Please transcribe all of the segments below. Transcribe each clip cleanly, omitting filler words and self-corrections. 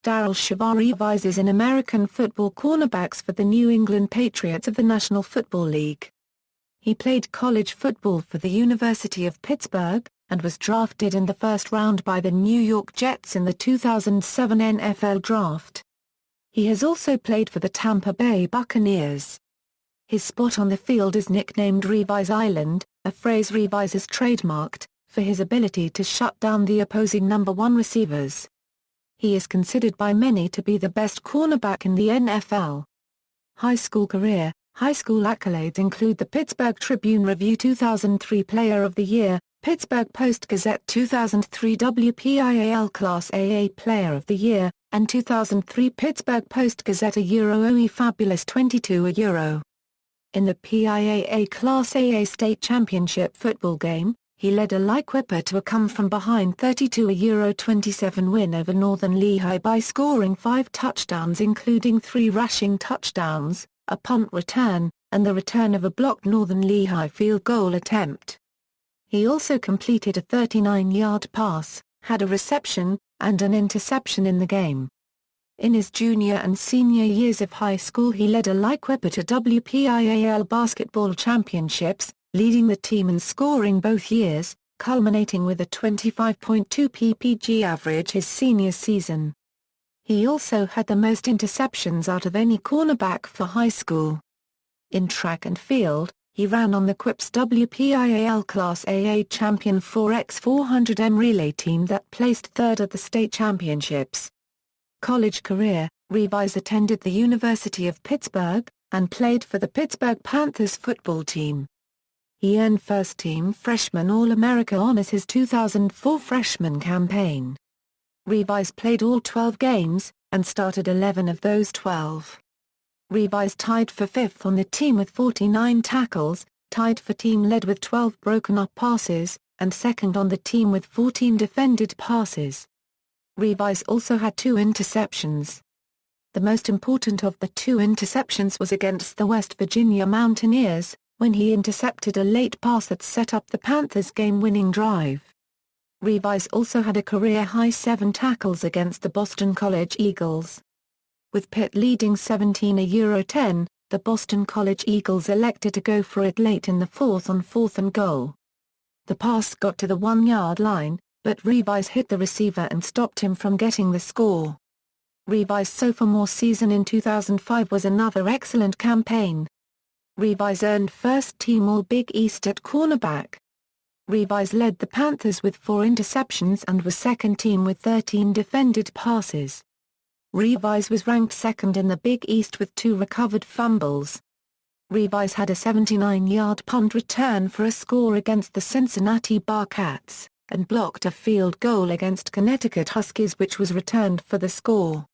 Darrelle Shavar Revis is an American football cornerback for the New England Patriots of the National Football League. He played college football for the University of Pittsburgh, and was drafted in the first round by the New York Jets in the 2007 NFL Draft. He has also played for the Tampa Bay Buccaneers. His spot on the field is nicknamed Revis Island, a phrase Revis has trademarked, for his ability to shut down the opposing number one receivers. He is considered by many to be the best cornerback in the NFL. High school career. High school accolades include the Pittsburgh Tribune Review 2003 Player of the Year, Pittsburgh Post-Gazette 2003 WPIAL Class AA Player of the Year, and 2003 Pittsburgh Post-Gazette A Euro OE Fabulous 22 a Euro. In the PIAA Class AA State Championship football game, he led a Lykewipper to a come-from-behind 32 a Euro 27 win over Northern Lehigh by scoring 5 touchdowns including 3 rushing touchdowns, a punt return, and the return of a blocked Northern Lehigh field goal attempt. He also completed a 39-yard pass, had a reception, and an interception in the game. In his junior and senior years of high school he led a Lykewipper to WPIAL basketball championships, leading the team in scoring both years, culminating with a 25.2 PPG average his senior season. He also had the most interceptions out of any cornerback for high school. In track and field, he ran on the Quips WPIAL Class AA Champion 4x400m relay team that placed third at the state championships. College career. Revis attended the University of Pittsburgh, and played for the Pittsburgh Panthers football team. He earned first-team Freshman All-America honors his 2004 freshman campaign. Revis played all 12 games, and started 11 of those 12. Revis tied for 5th on the team with 49 tackles, tied for team lead with 12 broken-up passes, and second on the team with 14 defended passes. Revis also had 2 interceptions. The most important of the 2 interceptions was against the West Virginia Mountaineers, when he intercepted a late pass that set up the Panthers' game-winning drive. Revis also had a career-high 7 tackles against the Boston College Eagles. With Pitt leading 17 a Euro 10, the Boston College Eagles elected to go for it late in the 4th on 4th and goal. The pass got to the 1-yard line, but Revis hit the receiver and stopped him from getting the score. Revis' sophomore season in 2005 was another excellent campaign. Revis earned first-team All-Big East at cornerback. Revis led the Panthers with 4 interceptions and was second-team with 13 defended passes. Revis was ranked second in the Big East with 2 recovered fumbles. Revis had a 79-yard punt return for a score against the Cincinnati Bearcats, and blocked a field goal against Connecticut Huskies which was returned for the score.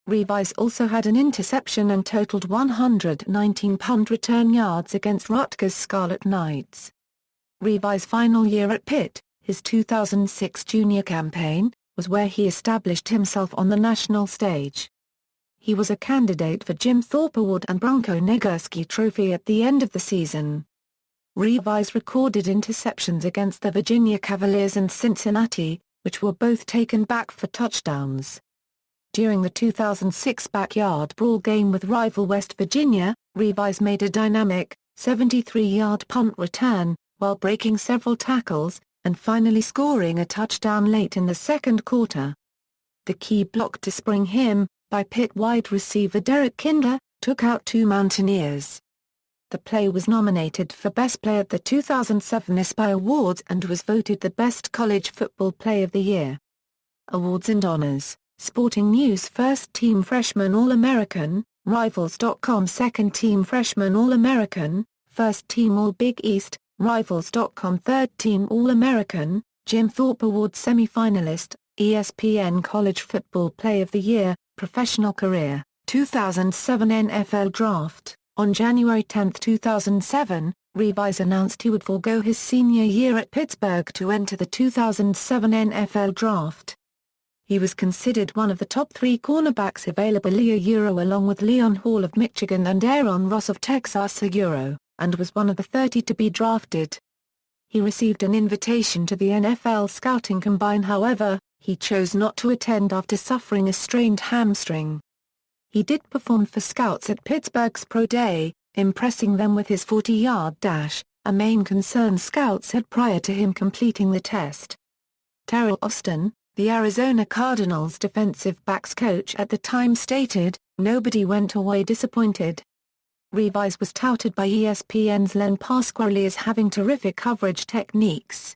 Revis also had an interception and totaled 119 punt return yards against Rutgers Scarlet Knights. Revis' final year at Pitt, his 2006 junior campaign, was where he established himself on the national stage. He was a candidate for Jim Thorpe Award and Bronco Nagurski Trophy at the end of the season. Revis recorded interceptions against the Virginia Cavaliers and Cincinnati, which were both taken back for touchdowns. During the 2006 Backyard Brawl game with rival West Virginia, Revis made a dynamic, 73-yard punt return, while breaking several tackles, and finally scoring a touchdown late in the second quarter. The key block to spring him, by Pitt wide receiver Derek Kindler, took out 2 Mountaineers. The play was nominated for Best Play at the 2007 ESPY Awards and was voted the Best College Football Play of the Year. Awards and honors. Sporting News First Team Freshman All-American, Rivals.com Second Team Freshman All-American, First Team All-Big East, Rivals.com Third Team All-American, Jim Thorpe Award Semi-Finalist, ESPN College Football Play of the Year, Professional Career, 2007 NFL Draft. On January 10, 2007, Revis announced he would forego his senior year at Pittsburgh to enter the 2007 NFL Draft. He was considered one of the top 3 cornerbacks available a Euro along with Leon Hall of Michigan and Aaron Ross of Texas a Euro, and was one of the 30 to be drafted. He received an invitation to the NFL Scouting Combine however, He chose not to attend after suffering a strained hamstring. He did perform for scouts at Pittsburgh's Pro Day, impressing them with his 40-yard dash, a main concern scouts had prior to him completing the test. Teryl Austin, the Arizona Cardinals defensive backs coach at the time stated, "Nobody went away disappointed." Revis was touted by ESPN's Len Pasquarelli as having terrific coverage techniques.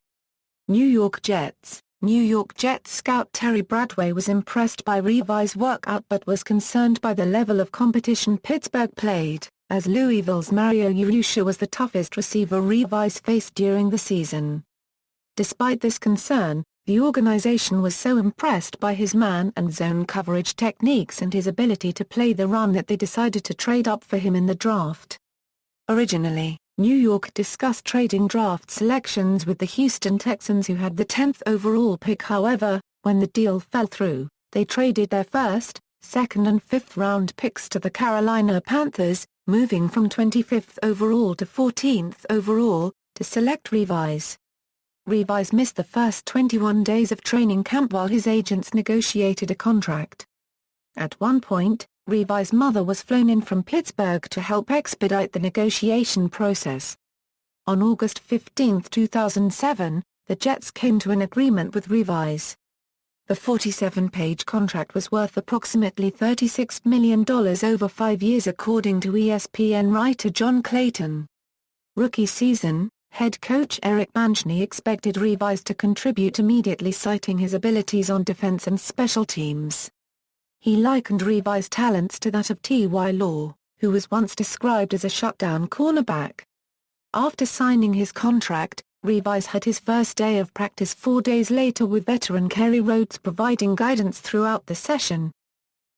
New York Jets scout Terry Bradway was impressed by Revis' workout but was concerned by the level of competition Pittsburgh played, as Louisville's Mario Urrutia was the toughest receiver Revis faced during the season. Despite this concern, the organization was so impressed by his man and zone coverage techniques and his ability to play the run that they decided to trade up for him in the draft. Originally, New York discussed trading draft selections with the Houston Texans who had the 10th overall pick. However, when the deal fell through, they traded their first, second and fifth round picks to the Carolina Panthers, moving from 25th overall to 14th overall, to select Revis. Revis missed the first 21 days of training camp while his agents negotiated a contract. At one point, Revis' mother was flown in from Pittsburgh to help expedite the negotiation process. On August 15, 2007, the Jets came to an agreement with Revis. The 47-page contract was worth approximately $36 million over 5 years according to ESPN writer John Clayton. Rookie season, head coach Eric Bieniemy expected Revis to contribute immediately, citing his abilities on defense and special teams. He likened Revis' talents to that of T.Y. Law, who was once described as a shutdown cornerback. After signing his contract, Revis had his first day of practice 4 days later with veteran Kerry Rhodes providing guidance throughout the session.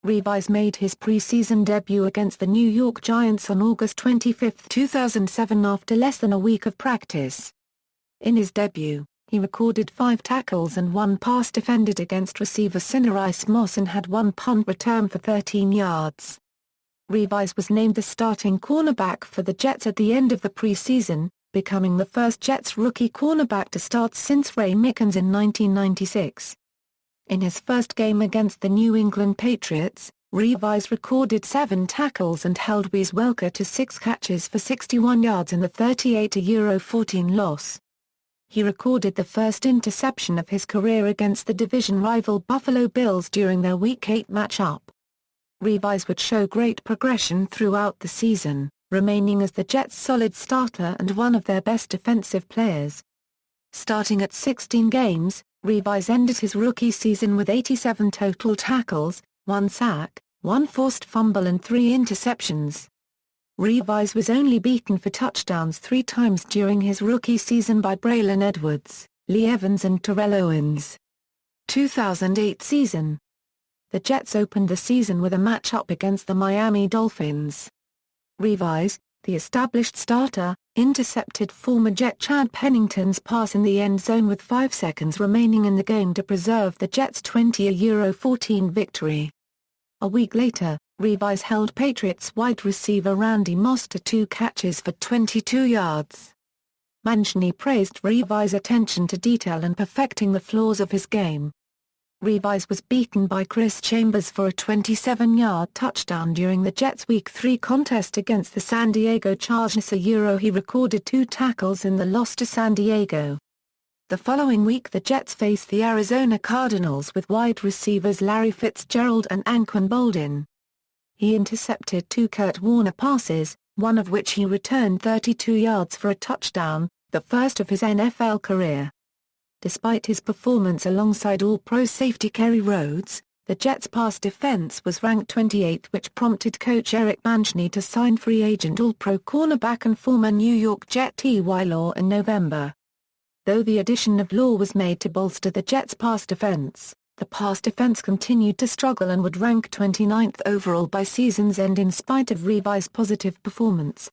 Revis made his preseason debut against the New York Giants on August 25, 2007 after less than a week of practice. In his debut, he recorded 5 tackles and 1 pass defended against receiver Sinarice Moss and had 1 punt return for 13 yards. Revis was named the starting cornerback for the Jets at the end of the preseason, becoming the first Jets rookie cornerback to start since Ray Mickens in 1996. In his first game against the New England Patriots, Revis recorded 7 tackles and held Wes Welker to 6 catches for 61 yards in the 38-14 loss. He recorded the first interception of his career against the division rival Buffalo Bills during their Week 8 matchup. Revis would show great progression throughout the season, remaining as the Jets' solid starter and one of their best defensive players. Starting at 16 games, Revis ended his rookie season with 87 total tackles, 1 sack, 1 forced fumble and 3 interceptions. Revis was only beaten for touchdowns 3 times during his rookie season by Braylon Edwards, Lee Evans and Terrell Owens. 2008 season. The Jets opened the season with a matchup against the Miami Dolphins. Revis, the established starter, intercepted former Jet Chad Pennington's pass in the end zone with 5 seconds remaining in the game to preserve the Jets' 20-14 victory. A week later, Revis held Patriots wide receiver Randy Moss to 2 catches for 22 yards. Bieniemy praised Revis' attention to detail and perfecting the flaws of his game. Revis was beaten by Chris Chambers for a 27-yard touchdown during the Jets' Week 3 contest against the San Diego Chargers. He recorded 2 tackles in the loss to San Diego. The following week the Jets faced the Arizona Cardinals with wide receivers Larry Fitzgerald and Anquan Boldin. He intercepted 2 Kurt Warner passes, one of which he returned 32 yards for a touchdown, the first of his NFL career. Despite his performance alongside All-Pro safety Kerry Rhodes, the Jets' pass defense was ranked 28th, which prompted coach Eric Bieniemy to sign free agent All-Pro cornerback and former New York Jet T.Y. Law in November. Though the addition of Law was made to bolster the Jets' pass defense, the pass defense continued to struggle and would rank 29th overall by season's end in spite of Revis' positive performance.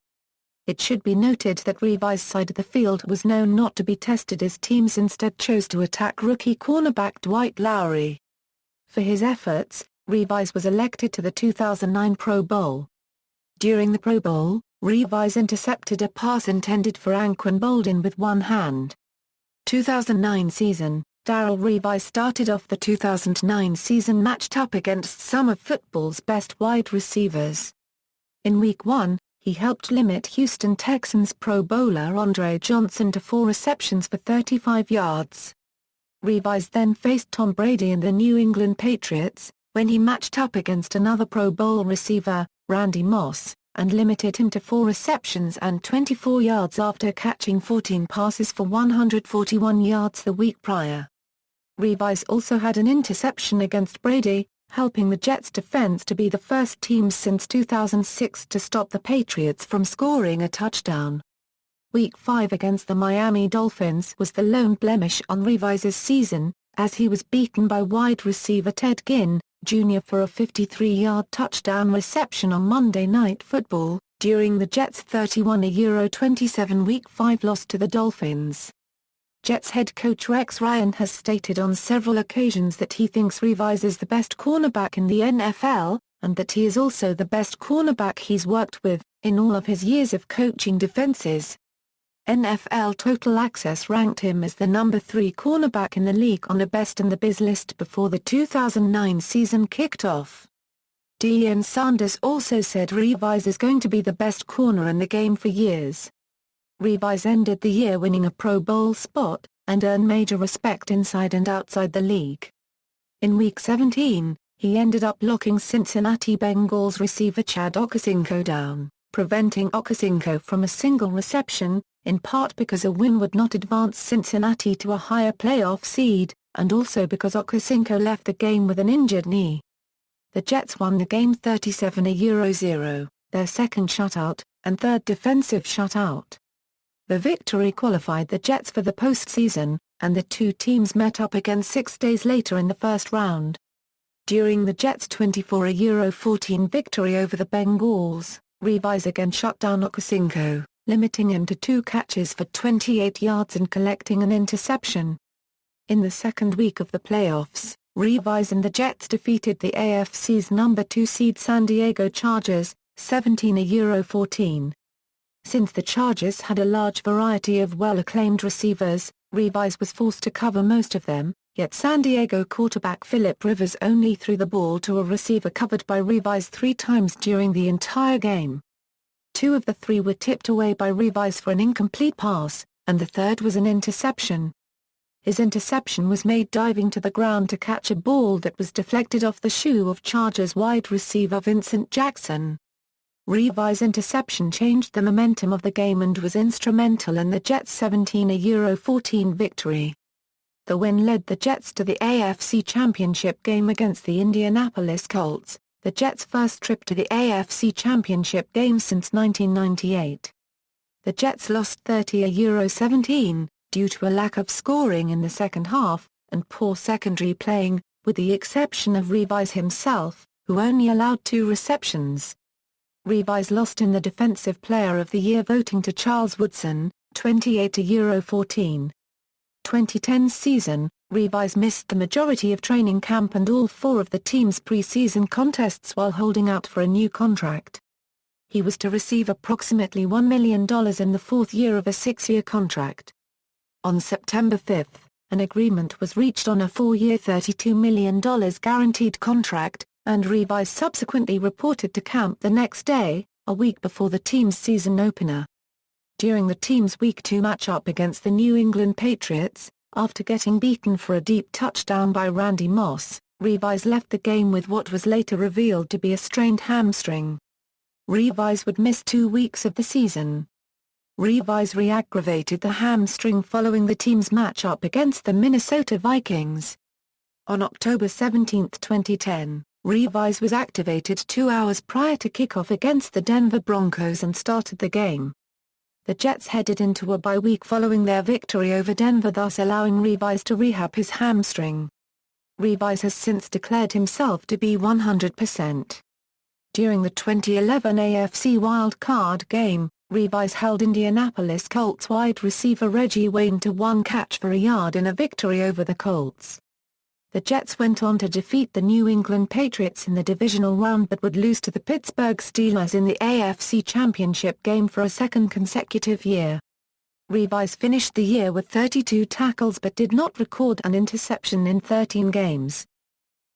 It should be noted that Revis' side of the field was known not to be tested as teams instead chose to attack rookie cornerback Dwight Lowery. For his efforts, Revis was elected to the 2009 Pro Bowl. During the Pro Bowl, Revis intercepted a pass intended for Anquan Boldin with one hand. 2009 season, Darrelle Revis started off the 2009 season matched up against some of football's best wide receivers. In Week 1, he helped limit Houston Texans Pro Bowler Andre Johnson to 4 receptions for 35 yards. Revis then faced Tom Brady and the New England Patriots, when he matched up against another Pro Bowl receiver, Randy Moss, and limited him to 4 receptions and 24 yards after catching 14 passes for 141 yards the week prior. Revis also had an interception against Brady, helping the Jets' defense to be the first team since 2006 to stop the Patriots from scoring a touchdown. Week 5 against the Miami Dolphins was the lone blemish on Revis's season, as he was beaten by wide receiver Ted Ginn, Jr. for a 53-yard touchdown reception on Monday Night Football, during the Jets' 31-27 Week 5 loss to the Dolphins. Jets head coach Rex Ryan has stated on several occasions that he thinks Revis is the best cornerback in the NFL, and that he is also the best cornerback he's worked with, in all of his years of coaching defenses. NFL Total Access ranked him as the number 3 cornerback in the league on a Best in the Biz list before the 2009 season kicked off. Deion Sanders also said Revis is going to be the best corner in the game for years. Revis ended the year winning a Pro Bowl spot, and earned major respect inside and outside the league. In Week 17, he ended up locking Cincinnati Bengals receiver Chad Ochocinco down, preventing Ochocinco from a single reception, in part because a win would not advance Cincinnati to a higher playoff seed, and also because Ochocinco left the game with an injured knee. The Jets won the game 37-0, their second shutout, and third defensive shutout. The victory qualified the Jets for the postseason, and the two teams met up again 6 days later in the first round. During the Jets' 24-14 victory over the Bengals, Revis again shut down Ochocinco, limiting him to 2 catches for 28 yards and collecting an interception. In the second week of the playoffs, Revis and the Jets defeated the AFC's number 2 seed San Diego Chargers, 17-14. Since the Chargers had a large variety of well-acclaimed receivers, Revis was forced to cover most of them, yet San Diego quarterback Philip Rivers only threw the ball to a receiver covered by Revis 3 times during the entire game. 2 of the 3 were tipped away by Revis for an incomplete pass, and the third was an interception. His interception was made diving to the ground to catch a ball that was deflected off the shoe of Chargers wide receiver Vincent Jackson. Revis' interception changed the momentum of the game and was instrumental in the Jets' 17-14 victory. The win led the Jets to the AFC Championship game against the Indianapolis Colts, the Jets' first trip to the AFC Championship game since 1998. The Jets lost 30-17, due to a lack of scoring in the second half, and poor secondary playing, with the exception of Revis himself, who only allowed 2 receptions. Revis lost in the Defensive Player of the Year voting to Charles Woodson, 28-14. 2010 season, Revis missed the majority of training camp and all 4 of the team's preseason contests while holding out for a new contract. He was to receive approximately $1 million in the 4th year of a 6-year contract. On September 5, an agreement was reached on a 4-year $32 million guaranteed contract, and Revis subsequently reported to camp the next day, a week before the team's season opener. During the team's Week 2 matchup against the New England Patriots, after getting beaten for a deep touchdown by Randy Moss, Revis left the game with what was later revealed to be a strained hamstring. Revis would miss 2 weeks of the season. Revis re-aggravated the hamstring following the team's matchup against the Minnesota Vikings. On October 17, 2010, Revis was activated 2 hours prior to kickoff against the Denver Broncos and started the game. The Jets headed into a bye week following their victory over Denver, thus allowing Revis to rehab his hamstring. Revis has since declared himself to be 100%. During the 2011 AFC Wild Card game, Revis held Indianapolis Colts wide receiver Reggie Wayne to 1 catch for a yard in a victory over the Colts. The Jets went on to defeat the New England Patriots in the divisional round but would lose to the Pittsburgh Steelers in the AFC Championship game for a second consecutive year. Revis finished the year with 32 tackles but did not record an interception in 13 games.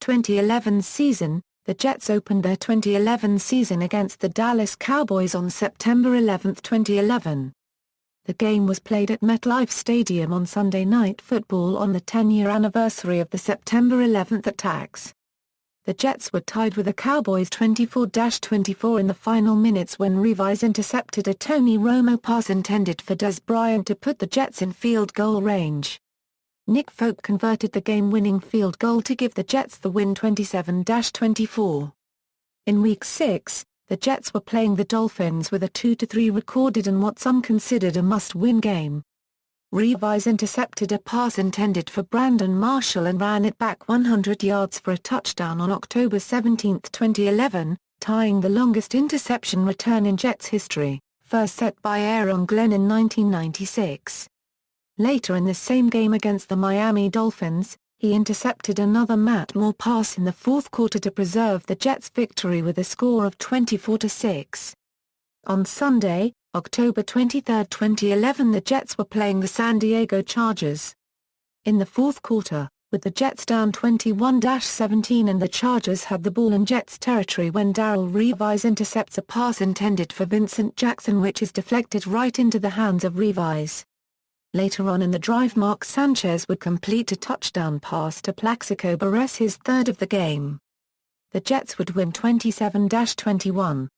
2011 season. The Jets opened their 2011 season against the Dallas Cowboys on September 11, 2011. The game was played at MetLife Stadium on Sunday Night Football on the 10-year anniversary of the September 11 attacks. The Jets were tied with the Cowboys 24-24 in the final minutes when Revis intercepted a Tony Romo pass intended for Des Bryant to put the Jets in field goal range. Nick Folk converted the game-winning field goal to give the Jets the win 27-24. In Week 6, the Jets were playing the Dolphins with a 2-3 recorded in what some considered a must-win game. Revis intercepted a pass intended for Brandon Marshall and ran it back 100 yards for a touchdown on October 17, 2011, tying the longest interception return in Jets history, first set by Aaron Glenn in 1996. Later in the same game against the Miami Dolphins, he intercepted another Matt Moore pass in the fourth quarter to preserve the Jets' victory with a score of 24-6. On Sunday, October 23, 2011, the Jets were playing the San Diego Chargers. In the fourth quarter, with the Jets down 21-17 and the Chargers had the ball in Jets territory when Darrelle Revis intercepts a pass intended for Vincent Jackson which is deflected right into the hands of Revis. Later on in the drive, Mark Sanchez would complete a touchdown pass to Plaxico Burress, his third of the game. The Jets would win 27-21.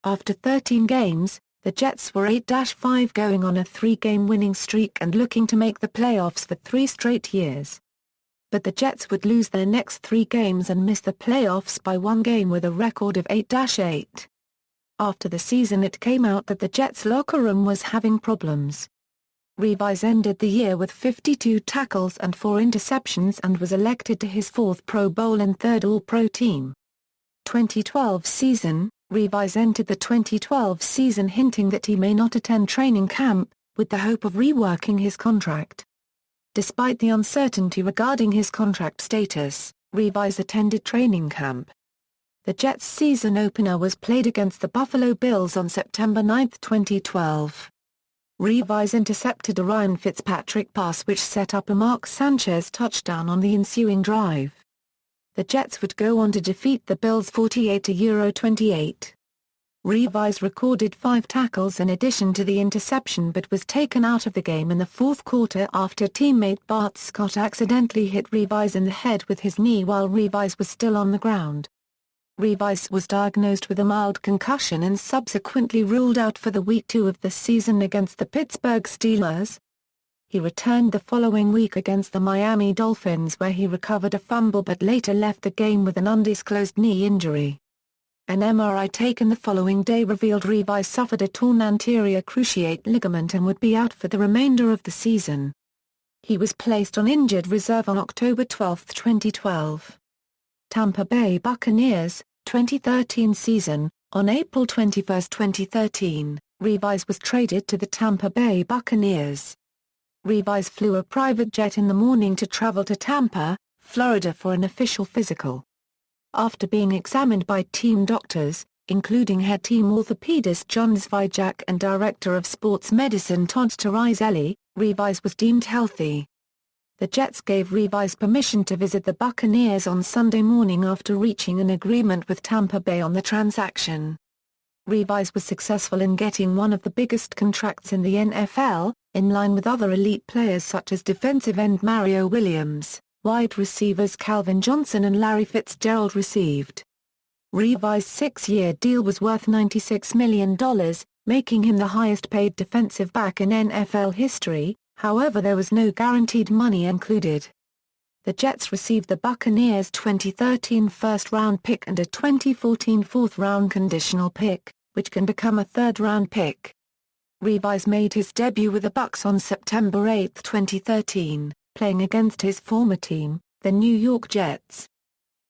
After 13 games, the Jets were 8-5 going on a 3-game winning streak and looking to make the playoffs for 3 straight years. But the Jets would lose their next 3 games and miss the playoffs by 1 game with a record of 8-8. After the season, it came out that the Jets' locker room was having problems. Revis ended the year with 52 tackles and 4 interceptions and was elected to his 4th Pro Bowl and 3rd All-Pro team. 2012 season. Revis entered the 2012 season hinting that he may not attend training camp, with the hope of reworking his contract. Despite the uncertainty regarding his contract status, Revis attended training camp. The Jets' season opener was played against the Buffalo Bills on September 9, 2012. Revis intercepted a Ryan Fitzpatrick pass which set up a Mark Sanchez touchdown on the ensuing drive. The Jets would go on to defeat the Bills 48-28. Revis recorded 5 tackles in addition to the interception but was taken out of the game in the fourth quarter after teammate Bart Scott accidentally hit Revis in the head with his knee while Revis was still on the ground. Revis was diagnosed with a mild concussion and subsequently ruled out for the Week 2 of the season against the Pittsburgh Steelers. He returned the following week against the Miami Dolphins where he recovered a fumble but later left the game with an undisclosed knee injury. An MRI taken the following day revealed Revis suffered a torn anterior cruciate ligament and would be out for the remainder of the season. He was placed on injured reserve on October 12, 2012. Tampa Bay Buccaneers, 2013 season. On April 21, 2013, Revis was traded to the Tampa Bay Buccaneers. Revis flew a private jet in the morning to travel to Tampa, Florida for an official physical. After being examined by team doctors, including head team orthopedist John Zwijak and director of sports medicine Todd Tarizelli, Revis was deemed healthy. The Jets gave Revis permission to visit the Buccaneers on Sunday morning after reaching an agreement with Tampa Bay on the transaction. Revis was successful in getting one of the biggest contracts in the NFL, in line with other elite players such as defensive end Mario Williams, wide receivers Calvin Johnson and Larry Fitzgerald received. Revis' 6-year deal was worth $96 million, making him the highest-paid defensive back in NFL history. However, there was no guaranteed money included. The Jets received the Buccaneers' 2013 first-round pick and a 2014 fourth-round conditional pick, which can become a third-round pick. Revis made his debut with the Bucs on September 8, 2013, playing against his former team, the New York Jets.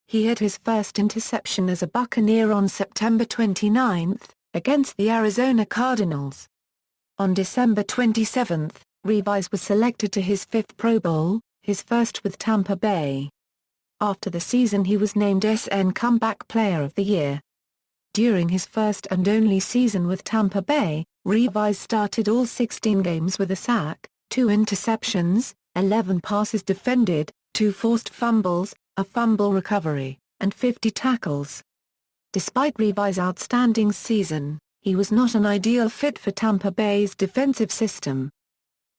He had his first interception as a Buccaneer on September 29, against the Arizona Cardinals. On December 27, Revis was selected to his 5th Pro Bowl, his first with Tampa Bay. After the season he was named SN Comeback Player of the Year. During his first and only season with Tampa Bay, Revis started all 16 games with a sack, 2 interceptions, 11 passes defended, 2 forced fumbles, a fumble recovery, and 50 tackles. Despite Revis' outstanding season, he was not an ideal fit for Tampa Bay's defensive system.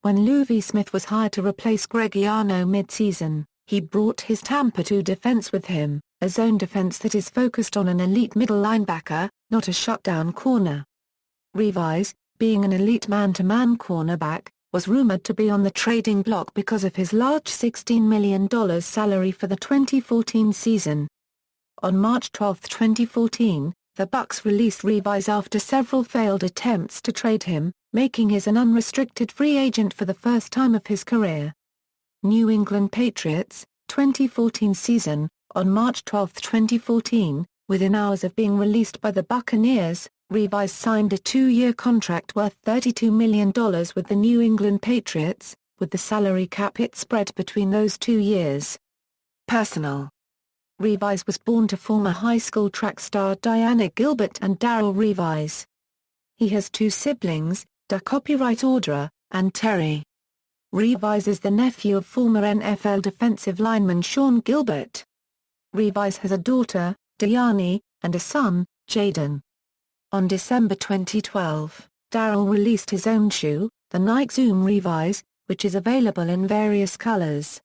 When Lovie Smith was hired to replace Greg Iano mid-season, he brought his Tampa 2 defense with him, a zone defense that is focused on an elite middle linebacker, not a shutdown corner. Revis, being an elite man-to-man cornerback, was rumored to be on the trading block because of his large $16 million salary for the 2014 season. On March 12, 2014, the Bucs released Revis after several failed attempts to trade him, making him an unrestricted free agent for the first time of his career. New England Patriots, 2014 season. On March 12, 2014, within hours of being released by the Buccaneers, Revis signed a 2-year contract worth $32 million with the New England Patriots, with the salary cap hit spread between those 2 years. Personal. Revis was born to former high school track star Diana Gilbert and Darrelle Revis. He has 2 siblings, copyright Audra, and Terry. Revis is the nephew of former NFL defensive lineman Sean Gilbert. Revis has a daughter, Diani, and a son, Jaden. On December 2012, Darrelle released his own shoe, the Nike Zoom Revis, which is available in various colors.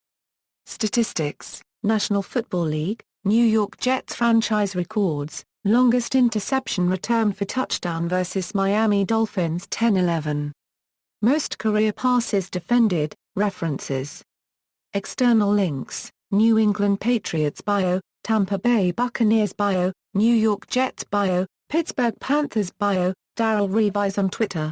Statistics: National Football League, New York Jets franchise records, longest interception return for touchdown versus Miami Dolphins 10-11. Most career passes defended, references. External links: New England Patriots bio, Tampa Bay Buccaneers bio, New York Jets bio, Pittsburgh Panthers bio, Darrelle Revis on Twitter.